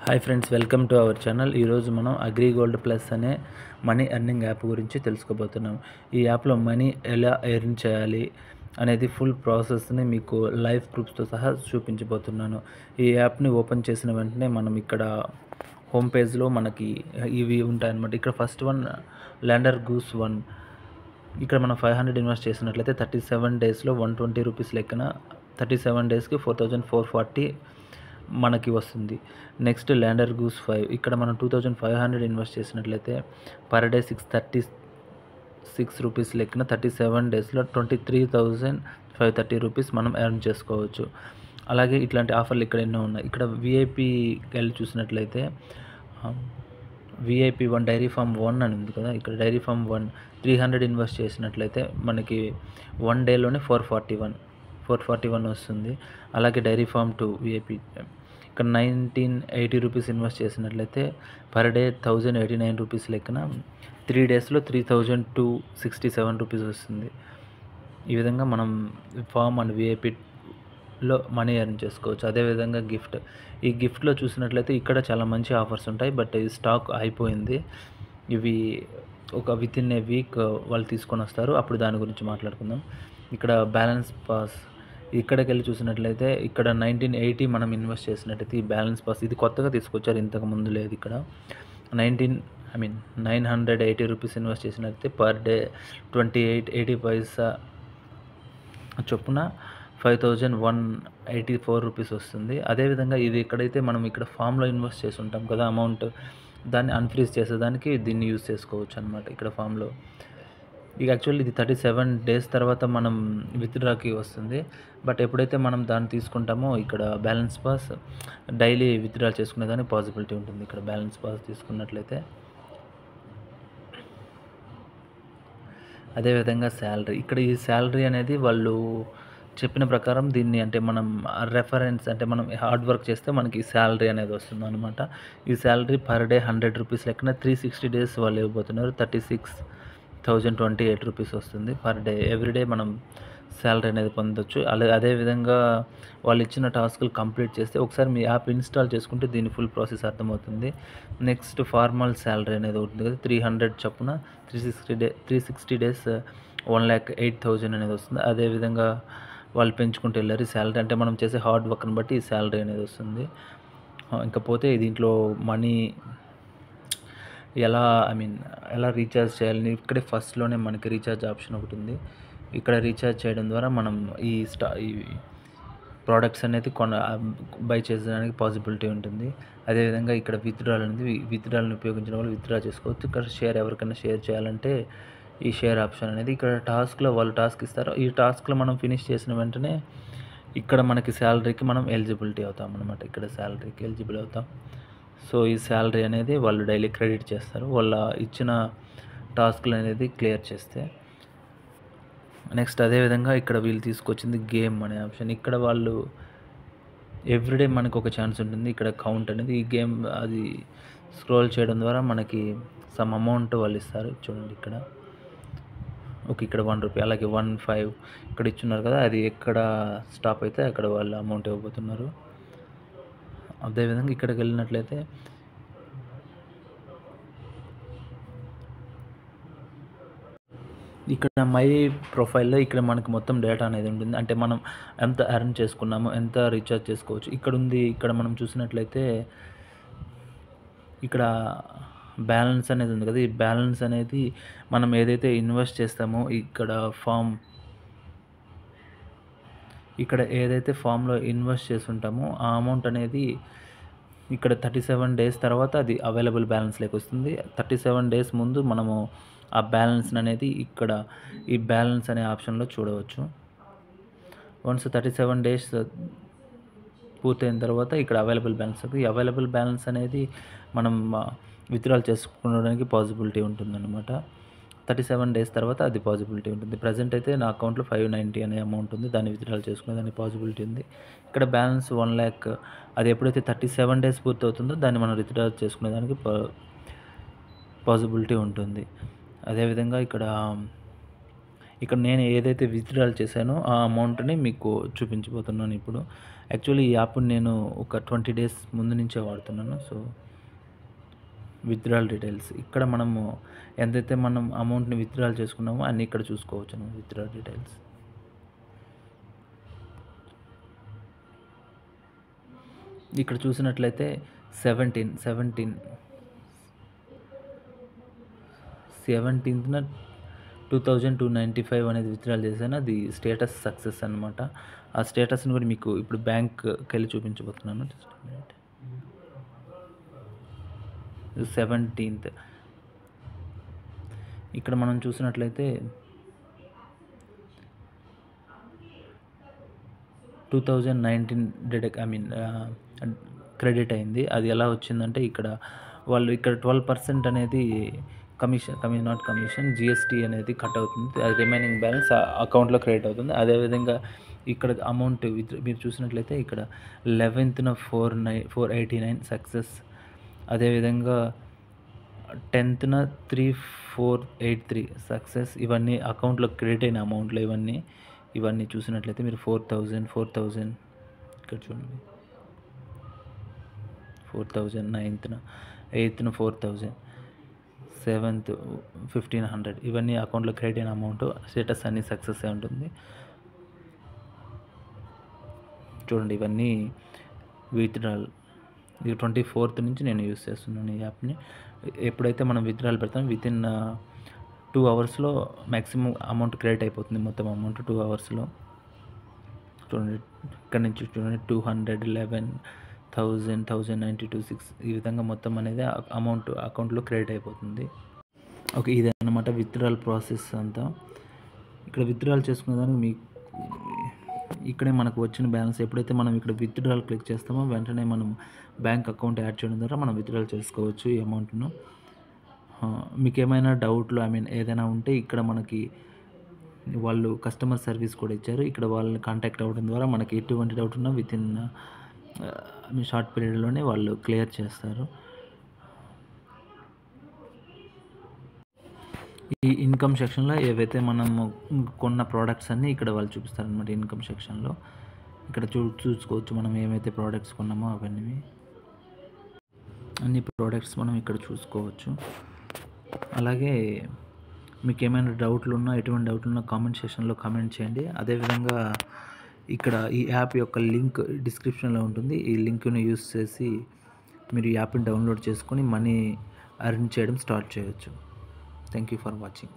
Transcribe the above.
Hi friends, welcome to our channel. ఈరోజు మనం AgriGold plus అనే మనీ ఎర్నింగ్ యాప్ గురించి తెలుసుకోబోతున్నాం. ఈ యాప్లో మనీ ఎలా ఎర్న్ చేయాలి అనేది ఫుల్ ప్రాసెస్ని మీకు లైవ్ ప్రూఫ్స్తో సహా చూపించబోతున్నాను. ఈ యాప్ని ఓపెన్ చేసిన వెంటనే మనం ఇక్కడ హోమ్ పేజ్లో మనకి ఇవి ఉంటాయన్నమాట. ఇక్కడ ఫస్ట్ వన్ ల్యాండర్ గూస్ 1. ఇక్కడ మనం 500 ఇన్వెస్ట్ చేసినట్లయితే 37 డేస్లో 120 రూపీస్ లెక్కన 37 డేస్కి 4440 మనకి వస్తుంది. Next lander goose 5. ఇక్కడ మనం 2500 ఇన్వెస్ట్ చేసినట్లయితే పర్ డే 636 రూపీస్ లెక్కన 37 డేస్లో 23,530 రూపీస్ మనం ఎర్న్ చేసుకోవచ్చు. అలాగే ఇట్లాంటి ఆఫర్లు ఇక్కడ ఎన్నో ఉన్నాయి. ఇక్కడ విఐపికి వెళ్ళి చూసినట్లయితే విఐపి 1 డైరీ ఫామ్ 1 అని ఉంది కదా. ఇక్కడ డైరీ ఫామ్ 1 300 ఇన్వెస్ట్ చేసినట్లయితే మనకి 1 డేలోనే 441 వస్తుంది. అలాగే డైరీ ఫామ్ 2 విఐపి ఇక్కడ 1980 రూపీస్ ఇన్వెస్ట్ చేసినట్లయితే పర్ డే 1089 రూపీస్ లెక్కన 3 డేస్లో 3267 రూపీస్ వస్తుంది. ఈ విధంగా మనం ఫామ్ అండ్ విఐపిలో మనీ ఎర్న్ చేసుకోవచ్చు. అదేవిధంగా ఈ గిఫ్ట్లో చూసినట్లయితే ఇక్కడ చాలా మంచి ఆఫర్స్ ఉంటాయి. బట్ ఈ స్టాక్ అయిపోయింది. ఇవి ఒక విత్ ఇన్ ఏ వీక్ వాళ్ళు తీసుకొని వస్తారు. అప్పుడు దాని గురించి మాట్లాడుకుందాం. ఇక్కడ బ్యాలెన్స్ పాస్ ఇక్కడికి వెళ్ళి చూసినట్లయితే ఇక్కడ 1980 మనం ఇన్వెస్ట్ చేసినట్టయితే ఈ బ్యాలెన్స్ పాస్ ఇది కొత్తగా తీసుకొచ్చారు, ఇంతకు ముందు లేదు. ఇక్కడ 980 రూపీస్ ఇన్వెస్ట్ చేసినట్లయితే పర్ డే 28.80 పైసా చొప్పున 5184 రూపీస్ వస్తుంది. అదేవిధంగా ఇది ఎక్కడైతే మనం ఇక్కడ ఫామ్లో ఇన్వెస్ట్ చేసి ఉంటాం కదా అమౌంట్, దాన్ని అన్ఫ్రీజ్ చేసేదానికి దీన్ని యూజ్ చేసుకోవచ్చు అనమాట. ఇక్కడ ఫామ్లో ఇక యాక్చువల్లీ ఇది 37 డేస్ తర్వాత మనం విత్డ్రాకి వస్తుంది. బట్ ఎప్పుడైతే మనం దాన్ని తీసుకుంటామో ఇక్కడ బ్యాలెన్స్ పాస్ డైలీ విత్డ్రా చేసుకునేదానికి పాసిబిలిటీ ఉంటుంది. ఇక్కడ బ్యాలెన్స్ పాస్ తీసుకున్నట్లయితే అదేవిధంగా శాలరీ, ఇక్కడ ఈ శాలరీ అనేది వాళ్ళు చెప్పిన ప్రకారం దీన్ని అంటే మనం రెఫరెన్స్ అంటే మనం హార్డ్ వర్క్ చేస్తే మనకి శాలరీ అనేది వస్తుంది అనమాట. ఈ శాలరీ పర్ డే 100 రూపీస్ లెక్కన 360 డేస్ వాళ్ళు ఇవ్వబోతున్నారు. 36,028 రూపీస్ వస్తుంది పర్ డే. ఎవ్రీడే మనం శాలరీ అనేది పొందొచ్చు. అదేవిధంగా వాళ్ళు ఇచ్చిన టాస్కులు కంప్లీట్ చేస్తే ఒకసారి మీ యాప్ ఇన్స్టాల్ చేసుకుంటే దీని ఫుల్ ప్రాసెస్ అర్థమవుతుంది. నెక్స్ట్ ఫార్మల్ శాలరీ అనేది ఉంటుంది కదా, 300 చొప్పున 360 డేస్ 1,08,000 అనేది వస్తుంది. అదేవిధంగా వాళ్ళు పెంచుకుంటూ వెళ్ళారు ఈ శాలరీ. అంటే మనం చేసే హార్డ్ వర్క్ని బట్టి ఈ శాలరీ అనేది వస్తుంది. ఇంకపోతే దీంట్లో మనీ ఎలా రీఛార్జ్ చేయాలని ఇక్కడే ఫస్ట్లోనే మనకి రీఛార్జ్ ఆప్షన్ ఒకటి ఉంది. ఇక్కడ రీఛార్జ్ చేయడం ద్వారా మనం ఈ ప్రోడక్ట్స్ అనేది బై చేసేదానికి పాసిబిలిటీ ఉంటుంది. అదేవిధంగా ఇక్కడ విత్డ్రాల్ని ఉపయోగించడం వల్ల విత్డ్రా చేసుకోవచ్చు. ఇక్కడ ఎవరికైనా షేర్ చేయాలంటే ఈ షేర్ ఆప్షన్ అనేది ఇక్కడ టాస్క్లో వాళ్ళు టాస్క్ ఇస్తారు. ఈ టాస్క్లో మనం ఫినిష్ చేసిన వెంటనే ఇక్కడ మనకి శాలరీకి మనం ఎలిజిబిలిటీ అవుతాం అనమాట. ఇక్కడ శాలరీకి ఎలిజిబుల్ అవుతాం. సో ఈ శాలరీ అనేది వాళ్ళు డైలీ క్రెడిట్ చేస్తారు వాళ్ళ ఇచ్చిన టాస్క్లు అనేది క్లియర్ చేస్తే. నెక్స్ట్ అదేవిధంగా ఇక్కడ వీళ్ళు తీసుకొచ్చింది గేమ్ అనే ఆప్షన్. ఇక్కడ వాళ్ళు ఎవ్రీడే మనకు ఒక ఛాన్స్ ఉంటుంది. ఇక్కడ కౌంట్ అనేది ఈ గేమ్ అది స్క్రోల్ చేయడం ద్వారా మనకి సమ్ అమౌంట్ వాళ్ళు ఇస్తారు. చూడండి ఇక్కడ ఇక్కడ 1 రూపీ, అలాగే 1.5 ఇక్కడ ఇచ్చున్నారు కదా, అది ఎక్కడ స్టాప్ అయితే అక్కడ వాళ్ళు అమౌంట్ ఇవ్వబోతున్నారు. అదేవిధంగా ఇక్కడికి వెళ్ళినట్లయితే ఇక్కడ మై ప్రొఫైల్లో ఇక్కడ మనకు మొత్తం డేటా అనేది ఉంటుంది. అంటే మనం ఎంత ఎర్న్ చేసుకున్నాము, ఎంత రీఛార్జ్ చేసుకోవచ్చు ఇక్కడ ఉంది. ఇక్కడ మనం చూసినట్లయితే ఇక్కడ బ్యాలెన్స్ అనేది ఉంది కదా, ఈ బ్యాలెన్స్ అనేది మనం ఏదైతే ఇన్వెస్ట్ చేస్తామో ఇక్కడ ఏదైతే ఫామ్లో ఇన్వెస్ట్ చేస్తుంటామో ఆ అమౌంట్ అనేది ఇక్కడ 37 డేస్ తర్వాత అది అవైలబుల్ బ్యాలెన్స్ లేక వస్తుంది. 37 డేస్ ముందు మనము ఆ బ్యాలెన్స్ అనేది ఇక్కడ ఈ బ్యాలెన్స్ అనే ఆప్షన్లో చూడవచ్చు. వన్స్ 37 డేస్ పూర్తయిన తర్వాత ఇక్కడ అవైలబుల్ బ్యాలెన్స్, ఈ అవైలబుల్ బ్యాలెన్స్ అనేది మనం విత్డ్రాల్ చేసుకోవడానికి పాసిబిలిటీ ఉంటుందన్నమాట. 37 డేస్ తర్వాత అది పాసిబిలిటీ ఉంటుంది. ప్రజెంట్ అయితే నా అకౌంట్లో 590 అనే అమౌంట్ ఉంది, దాన్ని విత్డ్రాల్ చేసుకునేదానికి పాసిబిలిటీ ఉంది. ఇక్కడ బ్యాలెన్స్ 1 lakh అది ఎప్పుడైతే 37 డేస్ పూర్తి అవుతుందో దాన్ని మనం విత్డ్రాల్ చేసుకునేదానికి పాసిబిలిటీ ఉంటుంది. అదేవిధంగా ఇక్కడ ఇక్కడ నేను ఏదైతే విత్‌డ్రాల్ చేశానో ఆ అమౌంట్‌ని మీకు చూపించబోతున్నాను ఇప్పుడు. యాక్చువల్లీ ఈ యాప్‌ని నేను ఒక 20 డేస్ ముందు నుంచే వాడుతున్నాను. సో, విత్‌డ్రాల్ డీటెయిల్స్ ఇక్కడ మనము ఎంతైతే మనం అమౌంట్‌ని విత్‌డ్రాల్ చేసుకున్నామో అన్నీ ఇక్కడ చూసుకోవచ్చును విత్‌డ్రాల్ డీటెయిల్స్. ఇక్కడ చూసినట్లయితే 17న 2295 అనేది విత్‌డ్రాల్ చేశాను. అది స్టేటస్ సక్సెస్ అనమాట. ఆ స్టేటస్‌ని కూడా మీకు ఇప్పుడు బ్యాంక్‌కెళ్ళి చూపించబోతున్నాను. Just minute. 17థ్ ఇక్కడ మనం చూసినట్లయితే 2019 క్రెడిట్ అయింది. అది ఎలా వచ్చిందంటే ఇక్కడ 12% అనేది నాట్ కమిషన్ జీఎస్టీ అనేది కట్ అవుతుంది. అది రిమైనింగ్ బ్యాలెన్స్ అకౌంట్‌లో క్రెడిట్ అవుతుంది. అదేవిధంగా ఇక్కడ అమౌంట్ మీరు చూసినట్లయితే ఇక్కడ 11న 489 సక్సెస్. అదేవిధంగా 10న 3483 సక్సెస్. ఇవన్నీ అకౌంట్‌లో క్రెడిట్ అయిన అమౌంట్‌లో ఇవన్నీ చూసినట్లయితే మీరు 4000 ఇక్కడ చూడండి. 4000 9న 8న 4000 7th 1500 ఇవన్నీ అకౌంట్‌లో క్రెడిట్ అయిన అమౌంట్. స్టేటస్ అన్నీ సక్సెస్ అయి ఉంటుంది. చూడండి ఇవన్నీ విత్‌డ్రాల్. ఇది 24th నుంచి నేను యూజ్ చేస్తున్నాను ఈ యాప్‌ని. ఎప్పుడైతే మనం విత్‌డ్రాల్ పెడతామో వితిన్ 2 అవర్స్‌లో మ్యాక్సిమం అమౌంట్ క్రెడిట్ అయిపోతుంది. మొత్తం అమౌంట్ 2 అవర్స్‌లో. చూడండి ఇక్కడ నుంచి చూడండి 211 1000 1092 6 ఈ విధంగా మొత్తం అనేది అమౌంట్ అకౌంట్‌లో క్రెడిట్ అయిపోతుంది. ఓకే. ఇదన్నమాట విత్‌డ్రాల్ ప్రాసెస్ అంతా. ఇక్కడ విత్‌డ్రాల్ చేసుకునేదానికి ఇక్కడే మనకు వచ్చిన బ్యాలెన్స్ ఎప్పుడైతే మనం ఇక్కడ విత్‌డ్రాల్ క్లిక్ చేస్తామో వెంటనే మనం బ్యాంక్ అకౌంట్ యాడ్ చేయడం ద్వారా మనం విత్‌డ్రాల్ చేసుకోవచ్చు ఈ అమౌంట్‌ను. మీకేమైనా డౌట్లు ఏదైనా ఉంటే ఇక్కడ మనకి వాళ్ళు కస్టమర్ సర్వీస్ కూడా ఇచ్చారు. ఇక్కడ వాళ్ళని కాంటాక్ట్ అవ్వడం ద్వారా మనకి ఎటువంటి డౌట్ ఉన్నా వితిన్ షార్ట్ పీరియడ్‌లోనే వాళ్ళు క్లియర్ చేస్తారు. ఈ ఇన్కమ్ సెక్షన్‌లో ఏవైతే మనము కొన్న ప్రోడక్ట్స్ అన్నీ ఇక్కడ వాళ్ళు చూపిస్తారనమాట. ఇన్కమ్ సెక్షన్‌లో ఇక్కడ చూసుకోవచ్చు మనం ఏమైతే ప్రోడక్ట్స్ కొన్నామో అవన్నీ. అన్ని ప్రోడక్ట్స్ మనం ఇక్కడ చూసుకోవచ్చు. అలాగే మీకు ఏమైనా డౌట్లు ఉన్నా ఎటువంటి డౌట్లు ఉన్నా కామెంట్ సెక్షన్‌లో కామెంట్ చేయండి. అదేవిధంగా ఇక్కడ ఈ యాప్ యొక్క లింక్ డిస్క్రిప్షన్‌లో ఉంటుంది. ఈ లింక్‌ని యూజ్ చేసి మీరు ఈ యాప్‌ని డౌన్లోడ్ చేసుకొని మనీ ఎర్న్ చేయడం స్టార్ట్ చేయొచ్చు. Thank you for watching.